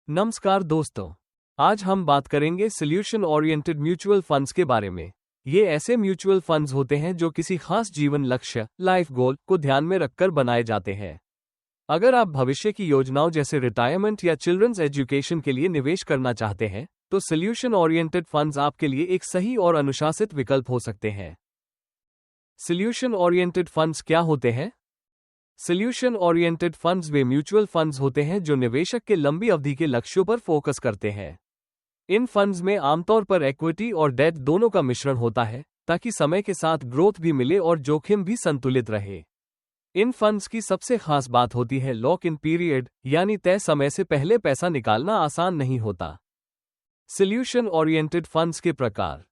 नमस्कार दोस्तों, आज हम बात करेंगे सॉल्यूशन ओरिएंटेड म्यूचुअल फंड्स के बारे में। ये ऐसे म्यूचुअल फंड्स होते हैं जो किसी खास जीवन लक्ष्य लाइफ गोल को ध्यान में रखकर बनाए जाते हैं। अगर आप भविष्य की योजनाओं जैसे रिटायरमेंट या चिल्ड्रंस एजुकेशन के लिए निवेश करना चाहते हैं, तो सॉल्यूशन ओरिएंटेड फंड्स आपके लिए एक सही और अनुशासित विकल्प हो सकते हैं। सॉल्यूशन ओरिएंटेड फंड्स क्या होते हैं? सॉल्यूशन ओरिएंटेड फंड्स वे म्यूचुअल फंड्स होते हैं जो निवेशक के लंबी अवधि के लक्ष्यों पर फोकस करते हैं। इन फंड्स में आमतौर पर इक्विटी और डेट दोनों का मिश्रण होता है, ताकि समय के साथ ग्रोथ भी मिले और जोखिम भी संतुलित रहे। इन फंड्स की सबसे खास बात होती है लॉक इन पीरियड, यानी तय समय से पहले पैसा निकालना आसान नहीं होता। सॉल्यूशन ओरिएंटेड फंड्स के प्रकार।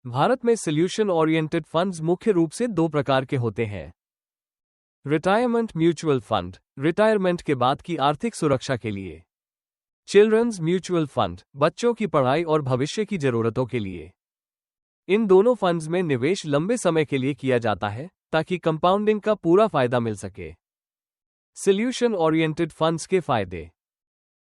भारत में सॉल्यूशन ओरिएंटेड फंड्स मुख्य रूप से दो प्रकार के होते हैं। रिटायरमेंट म्यूचुअल फंड, रिटायरमेंट के बाद की आर्थिक सुरक्षा के लिए। चिल्ड्रंस म्यूचुअल फंड, बच्चों की पढ़ाई और भविष्य की जरूरतों के लिए। इन दोनों फंड्स में निवेश लंबे समय के लिए किया जाता है, ताकि कंपाउंडिंग का पूरा फायदा मिल सके। सॉल्यूशन ओरिएंटेड फंड्स के फायदे।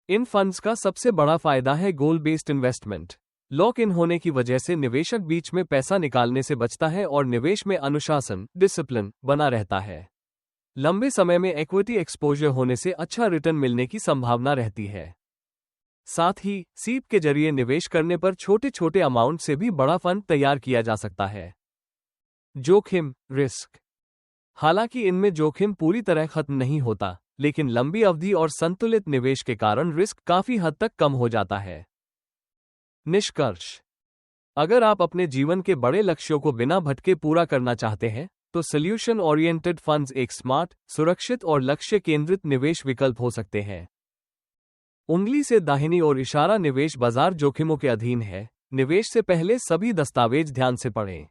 इन फंड्स का सबसे बड़ा फायदा है गोल बेस्ड इन्वेस्टमेंट। लॉक इन होने की वजह से निवेशक बीच में पैसा निकालने से बचता है और निवेश में अनुशासन, डिसिप्लिन बना रहता है। लंबे समय में इक्विटी एक्सपोजर होने से अच्छा रिटर्न मिलने की संभावना रहती है। साथ ही सीप के जरिए निवेश करने पर छोटे छोटे अमाउंट से भी बड़ा फंड तैयार किया जा सकता है। जोखिम, रिस्क। हालांकि इनमें जोखिम पूरी तरह खत्म नहीं होता, लेकिन लंबी अवधि और संतुलित निवेश के कारण रिस्क काफी हद तक कम हो जाता है। निष्कर्ष। अगर आप अपने जीवन के बड़े लक्ष्यों को बिना भटके पूरा करना चाहते हैं, तो सॉल्यूशन ओरिएंटेड फंड्स एक स्मार्ट, सुरक्षित और लक्ष्य केंद्रित निवेश विकल्प हो सकते हैं। उंगली से दाहिनी ओर इशारा निवेश बाजार जोखिमों के अधीन है। निवेश से पहले सभी दस्तावेज ध्यान से पढ़ें।